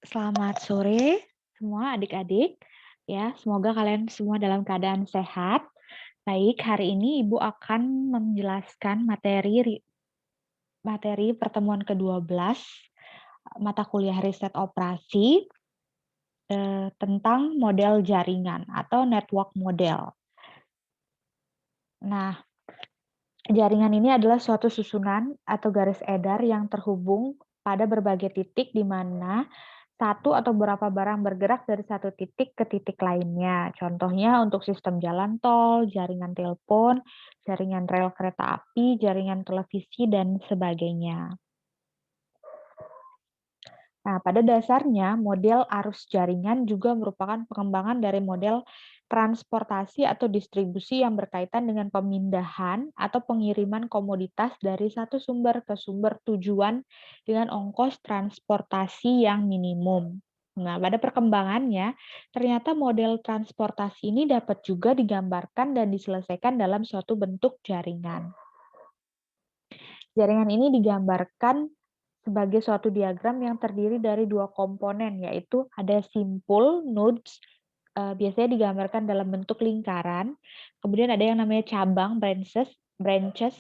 Selamat sore semua adik-adik. Ya, semoga kalian semua dalam keadaan sehat. Baik, hari ini Ibu akan menjelaskan materi pertemuan ke-12 mata kuliah riset operasi tentang model jaringan atau network model. Nah, jaringan ini adalah suatu susunan atau garis edar yang terhubung pada berbagai titik di mana satu atau beberapa barang bergerak dari satu titik ke titik lainnya. Contohnya untuk sistem jalan tol, jaringan telepon, jaringan rel kereta api, jaringan televisi, dan sebagainya. Nah, pada dasarnya model arus jaringan juga merupakan pengembangan dari model transportasi atau distribusi yang berkaitan dengan pemindahan atau pengiriman komoditas dari satu sumber ke sumber tujuan dengan ongkos transportasi yang minimum. Nah, pada perkembangannya, ternyata model transportasi ini dapat juga digambarkan dan diselesaikan dalam suatu bentuk jaringan. Jaringan ini digambarkan sebagai suatu diagram yang terdiri dari dua komponen, yaitu ada simpul nodes, biasanya digambarkan dalam bentuk lingkaran, kemudian ada yang namanya cabang branches branches,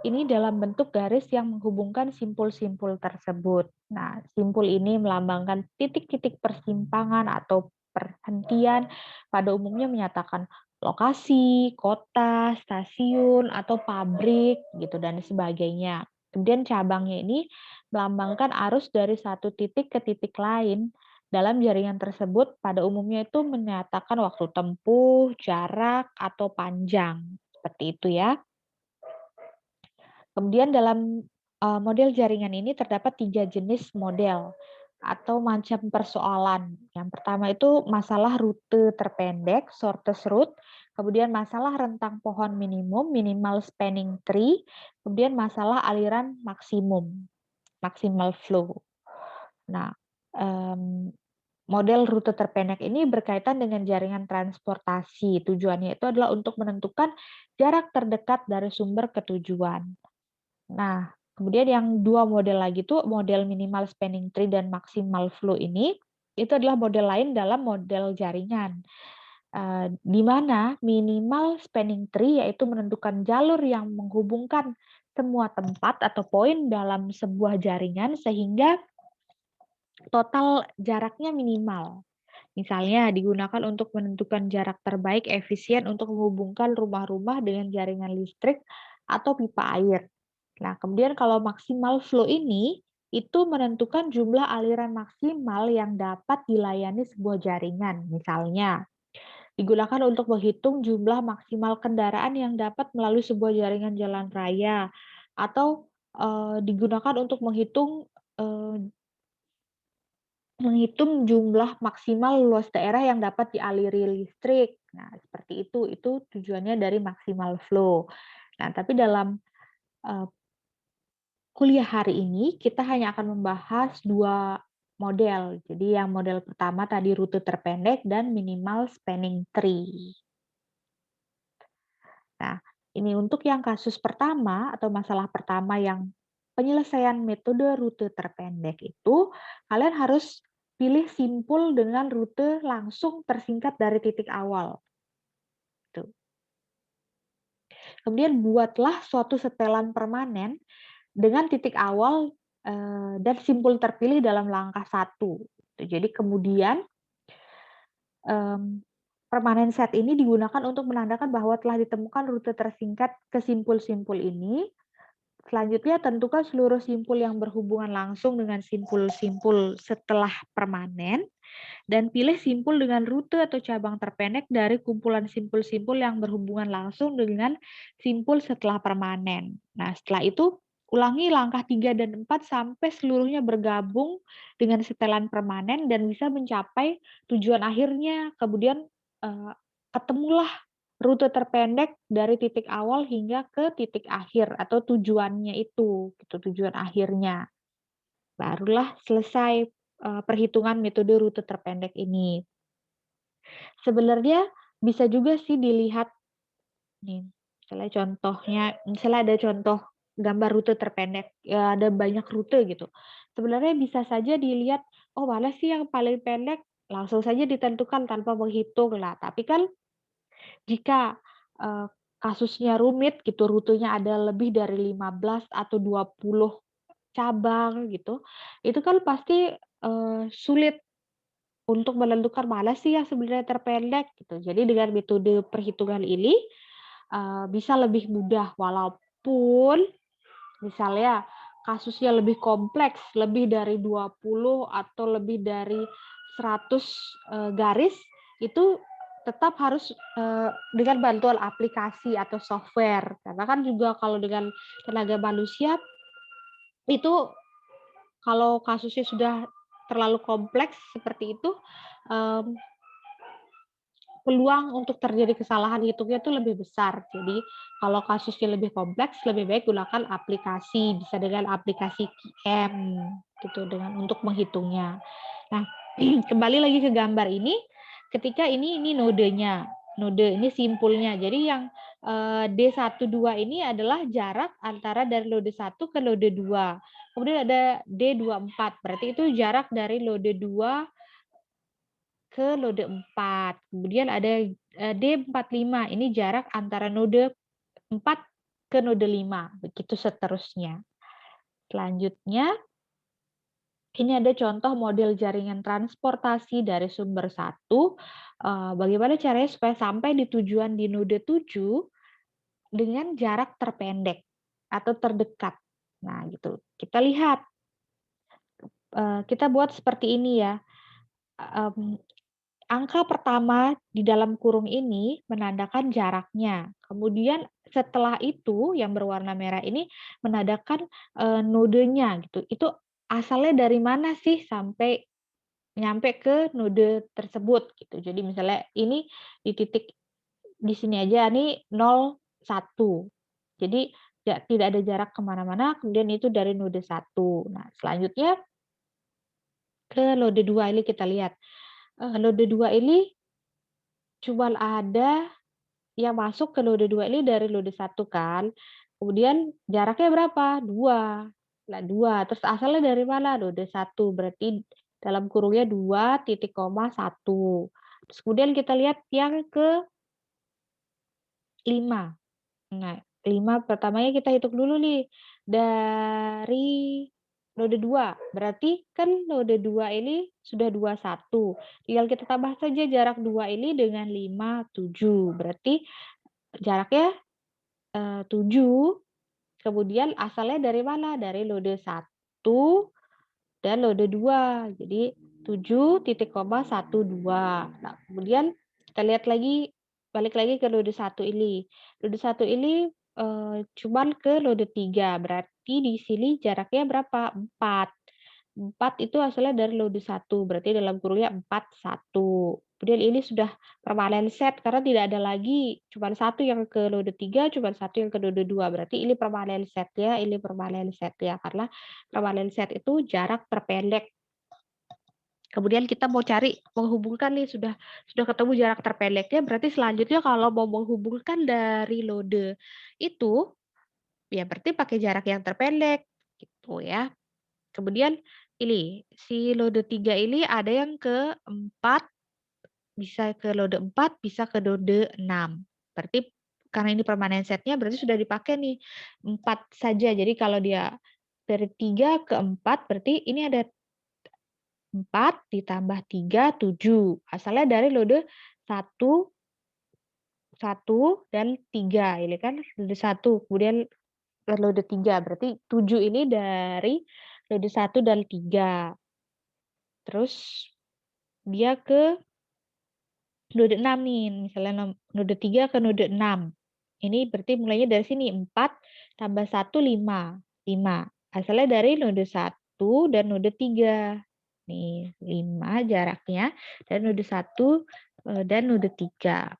ini dalam bentuk garis yang menghubungkan simpul-simpul tersebut. Nah, simpul ini melambangkan titik-titik persimpangan atau perhentian, pada umumnya menyatakan lokasi, kota, stasiun, atau pabrik, gitu, dan sebagainya. Kemudian cabangnya ini melambangkan arus dari satu titik ke titik lain. Dalam jaringan tersebut pada umumnya itu menyatakan waktu tempuh, jarak, atau panjang. Seperti itu ya. Kemudian dalam model jaringan ini terdapat 3 jenis model atau macam persoalan. Yang pertama itu masalah rute terpendek, shortest route, kemudian masalah rentang pohon minimum, minimal spanning tree, kemudian masalah aliran maksimum, maximal flow. Nah, model rute terpendek ini berkaitan dengan jaringan transportasi. Tujuannya itu adalah untuk menentukan jarak terdekat dari sumber ke tujuan. Nah, kemudian yang dua model lagi tuh model minimal spanning tree dan maximal flow ini, itu adalah model lain dalam model jaringan. Di mana minimal spanning tree yaitu menentukan jalur yang menghubungkan semua tempat atau poin dalam sebuah jaringan sehingga total jaraknya minimal. Misalnya digunakan untuk menentukan jarak terbaik efisien untuk menghubungkan rumah-rumah dengan jaringan listrik atau pipa air. Nah, kemudian kalau maksimal flow ini, itu menentukan jumlah aliran maksimal yang dapat dilayani sebuah jaringan. Misalnya, digunakan untuk menghitung jumlah maksimal kendaraan yang dapat melalui sebuah jaringan jalan raya, atau digunakan untuk menghitung jumlah maksimal luas daerah yang dapat dialiri listrik. Nah, seperti itu tujuannya dari maksimal flow. Nah, tapi dalam eee, kuliah hari ini kita hanya akan membahas 2 model. Jadi yang model pertama tadi rute terpendek dan minimal spanning tree. Nah, ini untuk yang kasus pertama atau masalah pertama yang penyelesaian metode rute terpendek itu, kalian harus pilih simpul dengan rute langsung tersingkat dari titik awal, tuh. Kemudian buatlah suatu setelan permanen dengan titik awal, dan simpul terpilih dalam langkah satu. Jadi kemudian, mmm, permanen set ini digunakan untuk menandakan bahwa telah ditemukan rute tersingkat ke simpul-simpul ini. Selanjutnya tentukan seluruh simpul yang berhubungan langsung dengan simpul-simpul setelah permanen, dan pilih simpul dengan rute atau cabang terpendek dari kumpulan simpul-simpul yang berhubungan langsung dengan simpul setelah permanen. Nah, setelah itu ulangi langkah 3 dan 4 sampai seluruhnya bergabung dengan setelan permanen dan bisa mencapai tujuan akhirnya. Kemudian, ketemulah rute terpendek dari titik awal hingga ke titik akhir atau tujuannya itu, gitu, tujuan akhirnya. Barulah selesai, perhitungan metode rute terpendek ini. Sebenarnya bisa juga sih dilihat nih, misalnya ada contoh gambar rute terpendek, ada banyak rute gitu. Sebenarnya bisa saja dilihat, oh mana sih yang paling pendek, langsung saja ditentukan tanpa menghitung lah. Tapi kan jika, kasusnya rumit gitu, rutenya ada lebih dari 15 atau 20 cabang gitu, itu kan pasti, sulit untuk menentukan mana sih yang sebenarnya terpendek gitu. Jadi dengan metode perhitungan ini, bisa lebih mudah walaupun misalnya kasusnya lebih kompleks, lebih dari 20 atau lebih dari 100 garis, itu tetap harus, dengan bantuan aplikasi atau software. Karena kan juga kalau dengan tenaga manusia, itu kalau kasusnya sudah terlalu kompleks seperti itu, mmm, peluang untuk terjadi kesalahan hitungnya itu lebih besar. Jadi kalau kasusnya lebih kompleks, lebih baik gunakan aplikasi, bisa dengan aplikasi QM gitu dengan untuk menghitungnya. Nah, kembali lagi ke gambar ini, ketika ini nodenya, node ini simpulnya. Jadi yang D12 ini adalah jarak antara dari node 1 ke node 2. Kemudian ada D24, berarti itu jarak dari node 2 ke node 4. Kemudian ada, D45, ini jarak antara node 4 ke node 5, begitu seterusnya. Selanjutnya, ini ada contoh model jaringan transportasi dari sumber satu. Bagaimana caranya supaya sampai di tujuan di node 7 dengan jarak terpendek atau terdekat. Nah, gitu. Kita lihat, kita buat seperti ini ya, mmm angka pertama di dalam kurung ini menandakan jaraknya. Kemudian setelah itu yang berwarna merah ini menandakan, nodenya gitu. Itu asalnya dari mana sih sampai nyampe ke node tersebut gitu. Jadi misalnya ini di titik di sini aja nih 0, 1. Jadi tidak ada jarak kemana mana, kemudian itu dari node 1. Nah selanjutnya ke node 2 ini kita lihat, node 2 ini cuman ada yang masuk ke node 2 ini dari node 1 kan, kemudian jaraknya berapa? 2. Nah 2, terus asalnya dari mana? Node 1, berarti dalam kurungnya 2 titik koma 1. Terus kemudian kita lihat yang ke 5. Nah 5 pertamanya kita hitung dulu nih, dari node 2, berarti kan node 2 ini sudah 21, tinggal kita tambah saja jarak 2 ini dengan 5, 7, berarti jaraknya 7, kemudian asalnya dari mana? Dari node 1 dan node 2. Jadi 7,12. Nah, kemudian kita lihat lagi, balik lagi ke node 1 ini. Node 1 ini, cuman ke node 3, berarti di sini jaraknya berapa? 4. 4 itu asalnya dari node 1, berarti dalam kurungnya 4, 1. Kemudian ini sudah permanen set karena tidak ada lagi cuma satu yang ke node 3, cuma satu yang ke node 2. Berarti ini permanen set ya, ini permanen set ya, karena permanen set itu jarak terpendek. Kemudian kita mau cari menghubungkan nih, sudah ketemu jarak terpendeknya, berarti selanjutnya kalau mau menghubungkan dari node itu, ya berarti pakai jarak yang terpendek, gitu ya. Kemudian ini, si node 3 ini ada yang ke 4, bisa ke node 4, bisa ke node 6. Berarti karena ini permanen set-nya berarti sudah dipakai nih 4 saja. Jadi kalau dia dari 3 ke 4 berarti ini ada 4 ditambah 3, 7. Asalnya dari node 1, 1 dan 3. Ini kan node 1, kemudian ke node 3. Berarti 7 ini dari node 1 dan 3. Terus dia ke node 6 nih, misalnya node 3 ke node 6. Ini berarti mulainya dari sini, 4 tambah 1, 5. 5. Asalnya dari node 1 dan node 3. Nih, 5 jaraknya dari node 1, dan node 3.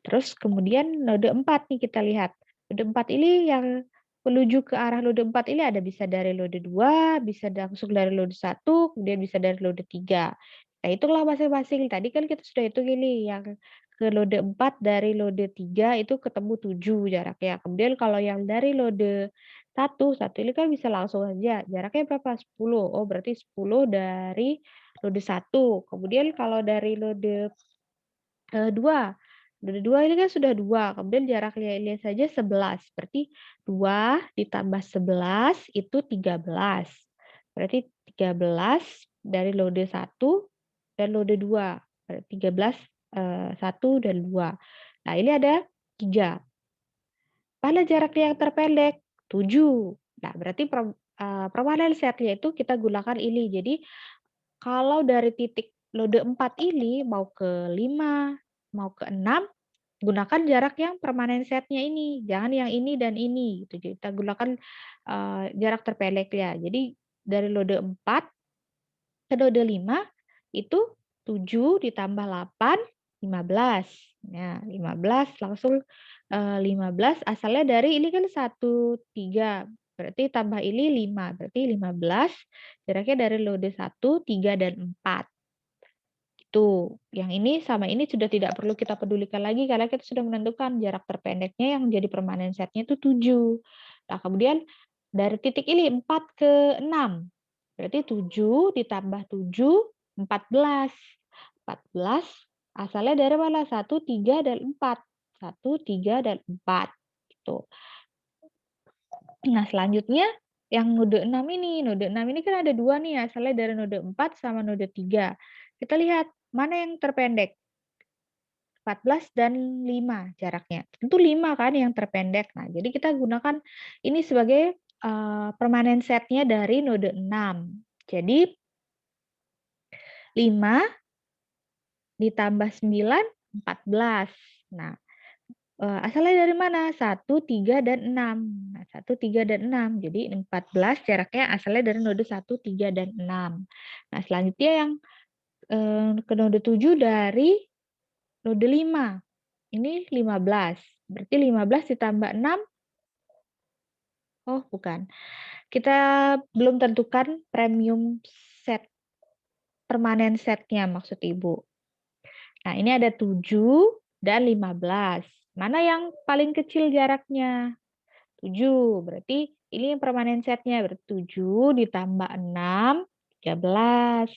Terus kemudian node 4 nih kita lihat. Node 4 ini yang menuju ke arah node 4 ini ada bisa dari node 2, bisa langsung dari node 1, kemudian bisa dari node 3. Nah, hitunglah masing-masing. Tadi kan kita sudah hitung ini yang ke node 4 dari node 3 itu ketemu 7 jaraknya. Kemudian kalau yang dari node Satu ini kan bisa langsung aja, jaraknya berapa? 10. Oh, berarti 10 dari node 1. Kemudian kalau dari node 2, node 2 ini kan sudah 2, kemudian jaraknya ini saja 11, berarti 2 ditambah 11 itu 13. Berarti 13 dari node 1 dan node 2. Berarti 13, 1 dan 2. Nah, ini ada 3. Mana jaraknya yang terpendek? 7. Nah, berarti permanen setnya itu kita gunakan ini. Jadi, kalau dari titik node 4 ini mau ke 5, mau ke 6, gunakan jarak yang permanen setnya ini. Jangan yang ini dan ini gitu. Jadi kita gunakan jarak terpendeknya. Jadi dari node 4 ke node 5 itu 7 ditambah 8, 15. Nah, 15 langsung 15 asalnya dari ini kan 1, 3. Berarti tambah ini 5. Berarti 15 jaraknya dari node 1, 3, dan 4. Itu. Yang ini sama ini sudah tidak perlu kita pedulikan lagi karena kita sudah menentukan jarak terpendeknya yang jadi permanen setnya itu 7. Nah, kemudian dari titik ini 4 ke 6. Berarti 7 ditambah 7, 14. 14 asalnya dari mana? 1, 3, dan 4. 1, 3, dan 4. Gitu. Nah, selanjutnya yang node 6 ini. Node 6 ini kan ada 2 nih, asalnya dari node 4 sama node 3. Kita lihat mana yang terpendek. 14 dan 5 jaraknya. Tentu 5 kan yang terpendek. Nah, jadi kita gunakan ini sebagai permanen setnya dari node 6. Jadi 5 ditambah 9, 14. Nah, asalnya dari mana? 1, 3, dan 6. Nah, 1, 3, dan 6. Jadi 14 jaraknya asalnya dari node 1, 3, dan 6. Nah, selanjutnya yang ke node 7 dari node 5. Ini 15. Berarti 15 ditambah 6, oh bukan. Kita belum tentukan premium set, permanen setnya maksud Ibu. Nah, ini ada 7 dan 15. Mana yang paling kecil jaraknya? 7. Berarti ini yang permanen setnya. Berarti 7 ditambah 6, 13.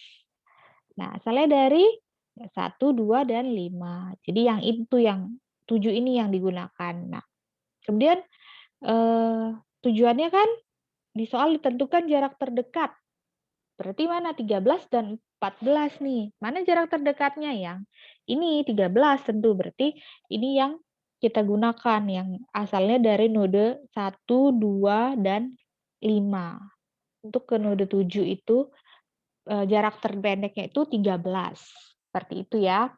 Nah, asalnya dari 1, 2, dan 5. Jadi yang itu yang 7 ini yang digunakan. Nah, kemudian tujuannya kan di soal ditentukan jarak terdekat. Berarti mana 13 dan 14 nih. Mana jarak terdekatnya? Yang ini 13 tentu. Berarti ini yang kita gunakan yang asalnya dari node 1, 2, dan 5. Untuk ke node 7 itu jarak terpendeknya itu 13. Seperti itu ya.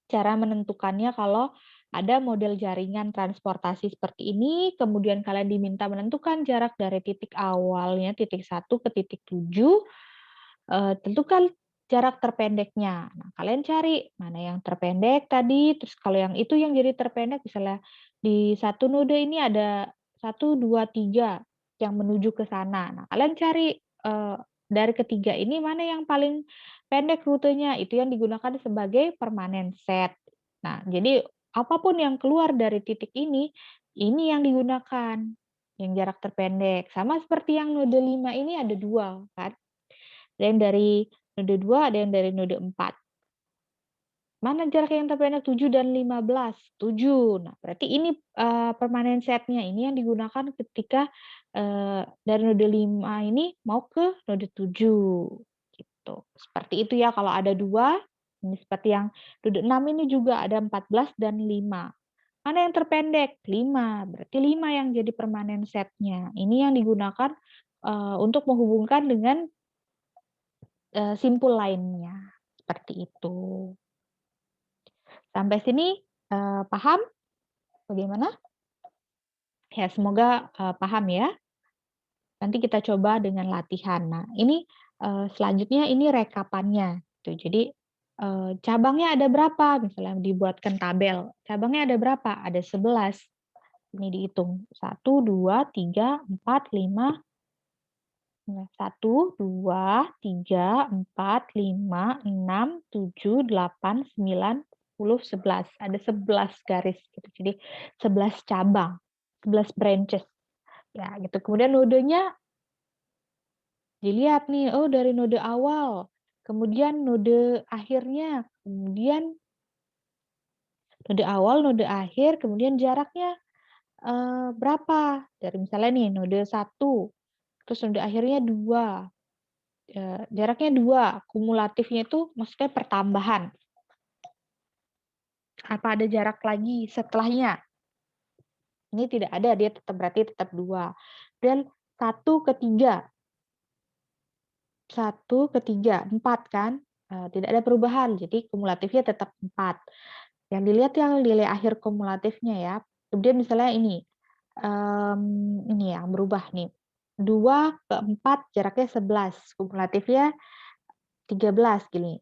Cara menentukannya kalau ada model jaringan transportasi seperti ini, kemudian kalian diminta menentukan jarak dari titik awalnya, titik 1 ke titik 7, tentukan jarak terpendeknya. Nah, kalian cari mana yang terpendek tadi, terus kalau yang itu yang jadi terpendek, misalnya di satu node ini ada 1, 2, 3 yang menuju ke sana. Nah, kalian cari dari ketiga ini mana yang paling pendek rutenya, itu yang digunakan sebagai permanen set. Nah, jadi apapun yang keluar dari titik ini yang digunakan, yang jarak terpendek. Sama seperti yang node 5 ini ada 2 kan. Ada yang dari node 2, ada yang dari node 4. Mana jarak yang terpendek? 7 dan 15. 7. Nah, berarti ini permanen setnya. Ini yang digunakan ketika dari node 5 ini mau ke node 7. Gitu. Seperti itu ya kalau ada 2. Ini seperti yang node 6 ini juga ada 14 dan 5. Mana yang terpendek? 5. Berarti 5 yang jadi permanen setnya. Ini yang digunakan untuk menghubungkan dengan simpul lainnya. Seperti itu. Sampai sini paham bagaimana? Ya, semoga paham ya. Nanti kita coba dengan latihan. Nah, ini selanjutnya ini rekapannya. Tuh, jadi cabangnya ada berapa? Misalnya dibuatkan tabel. Cabangnya ada berapa? Ada 11. Ini dihitung. 1, 2, 3, 4, 5. 1, 2, 3, 4, 5, 6, 7, 8, 9, 10, 11. Ada 11 garis gitu. Jadi 11 cabang, 11 branches. Ya, gitu. Kemudian nodenya dilihat nih, oh dari node awal, kemudian node akhirnya, kemudian node awal, node akhir, kemudian jaraknya berapa? Dari misalnya nih node satu, terus node akhirnya 2, jaraknya 2, kumulatifnya itu maksudnya pertambahan. Apa ada jarak lagi setelahnya? Ini tidak ada, dia berarti tetap 2. Dan 1 ke 3, 1 ke 3, 4 kan? Tidak ada perubahan, jadi kumulatifnya tetap 4. Yang dilihat yang nilai akhir kumulatifnya ya. Kemudian misalnya ini yang berubah nih. 2 ke 4 jaraknya 11, kumulatifnya 13 gini.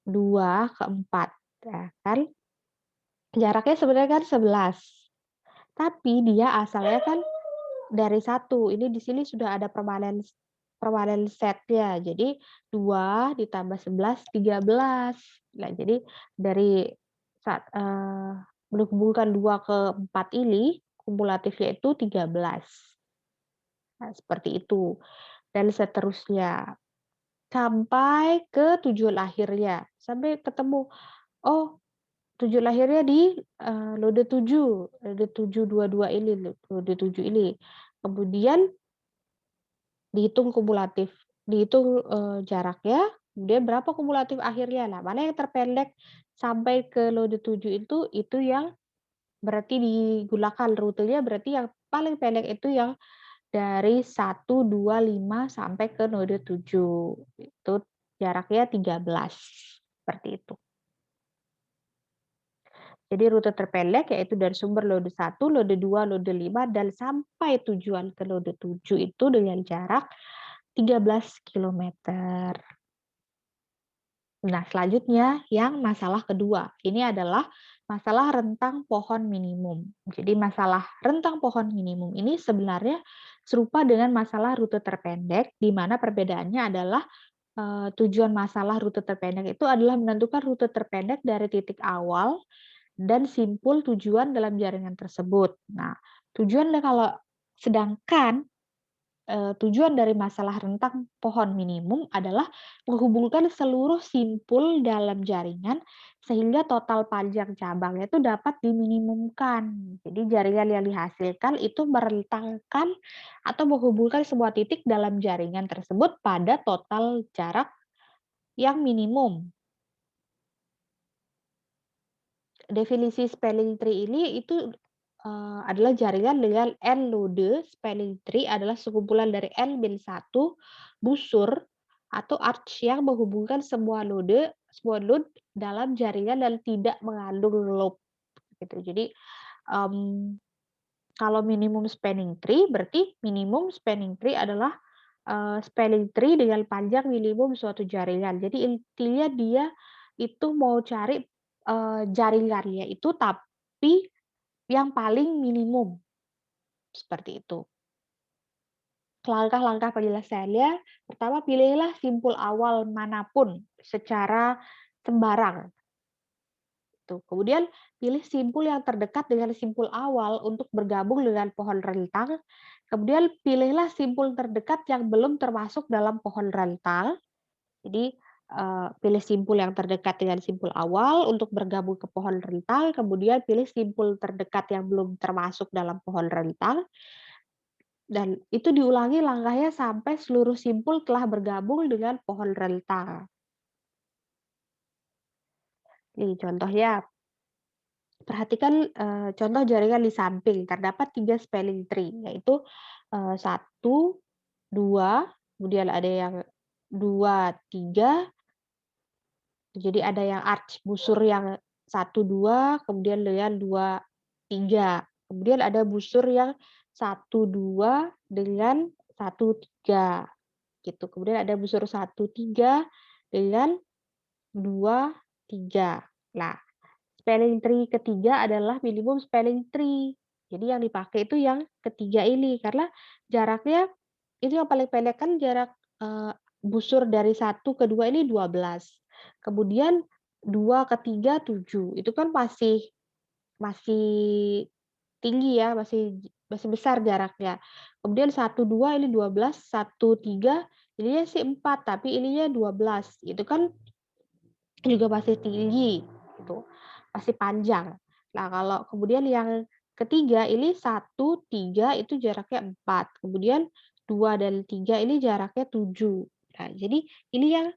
2 ke 4, ya kan? Jaraknya sebenarnya kan 11. Tapi dia asalnya kan dari 1. Ini di sini sudah ada permanen set-nya. Jadi 2 ditambah 11, 13. Nah, jadi dari saat menghubungkan 2 ke 4 ini, kumulatifnya itu 13. Nah, seperti itu. Dan seterusnya. Sampai ke tujuan akhirnya. Sampai ketemu, oh tujuan akhirnya di node 7, node 722 ini, node 7 ini. Kemudian dihitung kumulatif, dihitung, jaraknya, kemudian berapa kumulatif akhirnya. Nah, mana yang terpendek sampai ke node 7 itu yang berarti digunakan rutenya, berarti yang paling pendek itu yang dari 125 sampai ke node 7. Itu jaraknya 13, seperti itu. Jadi rute terpendek yaitu dari sumber node 1, node 2, node 5, dan sampai tujuan ke node 7 itu dengan jarak 13 kilometer. Nah, selanjutnya yang masalah kedua. Ini adalah masalah rentang pohon minimum. Jadi masalah rentang pohon minimum ini sebenarnya serupa dengan masalah rute terpendek, di mana perbedaannya adalah tujuan masalah rute terpendek itu adalah menentukan rute terpendek dari titik awal dan simpul tujuan dalam jaringan tersebut. Nah, kalau sedangkan tujuan dari masalah rentang pohon minimum adalah menghubungkan seluruh simpul dalam jaringan sehingga total panjang cabangnya itu dapat diminimumkan. Jadi jaringan yang dihasilkan itu merentangkan atau menghubungkan semua titik dalam jaringan tersebut pada total jarak yang minimum. Definisi spanning tree ini itu adalah jaringan dengan n node. Spanning tree adalah sekumpulan dari n-1 busur atau arch yang menghubungkan semua node dalam jaringan dan tidak mengandung loop gitu. Jadi, mmm, kalau minimum spanning tree berarti minimum spanning tree adalah, spanning tree dengan panjang minimum suatu jaringan. Jadi intinya dia itu mau cari, jaringannya itu tapi yang paling minimum, seperti itu. Langkah-langkah penyelesaiannya, pertama pilihlah simpul awal manapun secara sembarang, tuh. Kemudian pilih simpul yang terdekat dengan simpul awal untuk bergabung dengan pohon rentang. Kemudian pilihlah simpul terdekat yang belum termasuk dalam pohon rentang. Jadi, pilih simpul yang terdekat dengan simpul awal untuk bergabung ke pohon rentang, kemudian pilih simpul terdekat yang belum termasuk dalam pohon rentang. Dan itu diulangi langkahnya sampai seluruh simpul telah bergabung dengan pohon rentang. Nih contohnya, perhatikan contoh jaringan di samping. Terdapat 3 spanning tree, yaitu 1, 2, kemudian ada yang 2, 3. Jadi ada yang arch busur yang 1, 2, kemudian dengan 2, 3. Kemudian ada busur yang 1, 2 dengan 1, 3. Gitu. Kemudian ada busur 1, 3 dengan 2, 3. Nah, spelling tree ketiga adalah minimum spelling tree. Jadi yang dipakai itu yang ketiga ini karena jaraknya itu yang paling pendek kan jarak busur dari 1 ke 2 ini 12. Kemudian 2 ke 3 7. Itu kan masih masih tinggi ya, masih masih besar jaraknya. Kemudian 1, 2 ini 12, 1, 3 ininya sih 4, tapi ininya 12. Itu kan juga masih tinggi, gitu, masih panjang. Nah, kalau kemudian yang ketiga ini 1, 3 itu jaraknya 4, kemudian 2 dan 3 ini jaraknya 7. Nah, jadi ini yang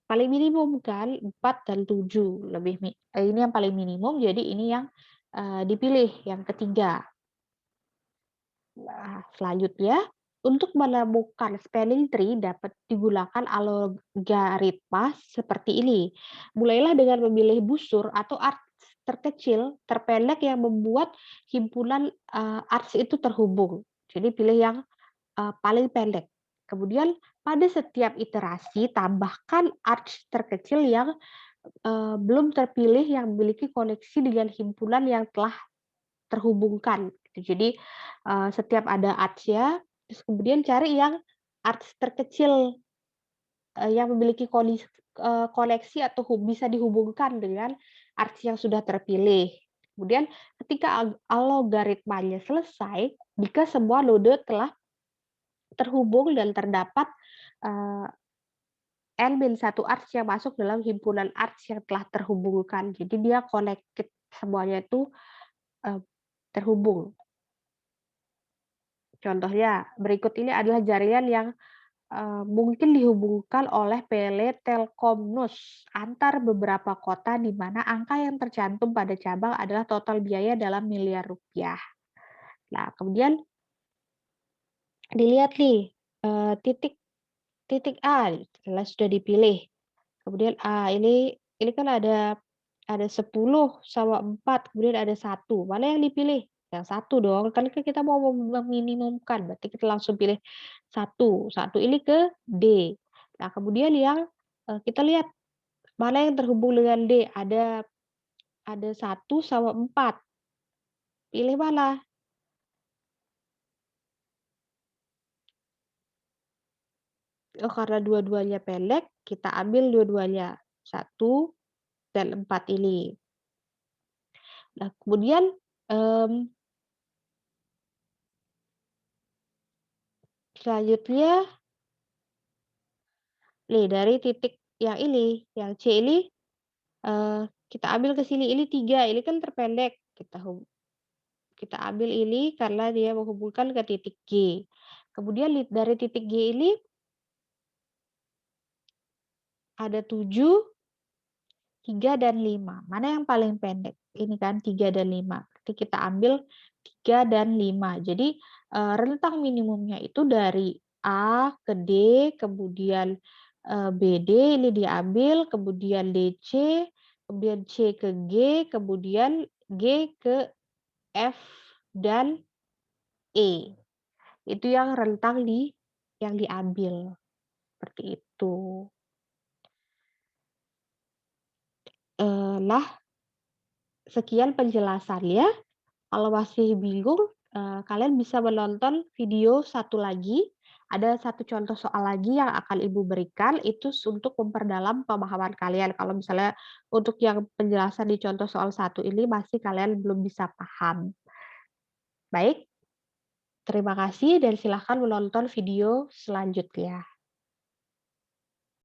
paling minimum kan, 4 dan 7 ini yang paling minimum, jadi ini yang, dipilih, yang ketiga. Nah, selanjutnya, untuk menemukan spelling tree dapat digunakan algoritma seperti ini. Mulailah dengan memilih busur atau arts terkecil, terpendek yang membuat himpunan arts itu terhubung. Jadi pilih yang paling pendek. Kemudian pada setiap iterasi tambahkan arts terkecil yang belum terpilih yang memiliki koneksi dengan himpunan yang telah terhubungkan gitu. Jadi, setiap ada arts-nya, terus kemudian cari yang arts terkecil, yang memiliki koneksi atau bisa dihubungkan dengan arts yang sudah terpilih. Kemudian ketika algoritmanya selesai, jika semua node telah terhubung dan terdapat, eee, N-1 arts yang masuk dalam himpunan arts yang telah terhubungkan. Jadi dia connected, semuanya itu, eee, terhubung. Contohnya, berikut ini adalah jaringan yang, mungkin dihubungkan oleh Telekomnus antar beberapa kota di mana angka yang tercantum pada cabang adalah total biaya dalam miliar rupiah. Nah, kemudian dilihat nih, titik titik A jelas sudah dipilih. Kemudian ini kan ada 10 sama 4, kemudian ada 1, mana yang dipilih? Yang satu dong, kan kita mau meminimumkan, berarti kita langsung pilih satu. Satu ini ke D. Nah, kemudian yang, kita lihat mana yang terhubung dengan D, ada 1 sama 4, pilih mana? Oh, karena dua-duanya pendek, kita ambil dua-duanya, 1 dan 4 ini. Nah, kemudian, mmm, selanjutnya nih dari titik yang ini, yang C ini, kita ambil ke sini, ini 3 ini kan terpendek, kita ambil ini karena dia menghubungkan ke titik G. Kemudian dari titik G ini ada 7, 3, dan 5. Mana yang paling pendek? Ini kan 3 dan 5. Berarti kita ambil 3 dan 5. Jadi, rentang minimumnya itu dari A ke D, kemudian, BD ini diambil, kemudian DC, kemudian C ke G, kemudian G ke F dan E. Itu yang rentang yang diambil, seperti itu. Nah, sekian penjelasannya. Kalau masih bingung, kalian bisa menonton video satu lagi. Ada satu contoh soal lagi yang akan Ibu berikan, itu untuk memperdalam pemahaman kalian. Kalau misalnya untuk yang penjelasan di contoh soal satu ini masih kalian belum bisa paham. Baik, terima kasih dan silakan menonton video selanjutnya.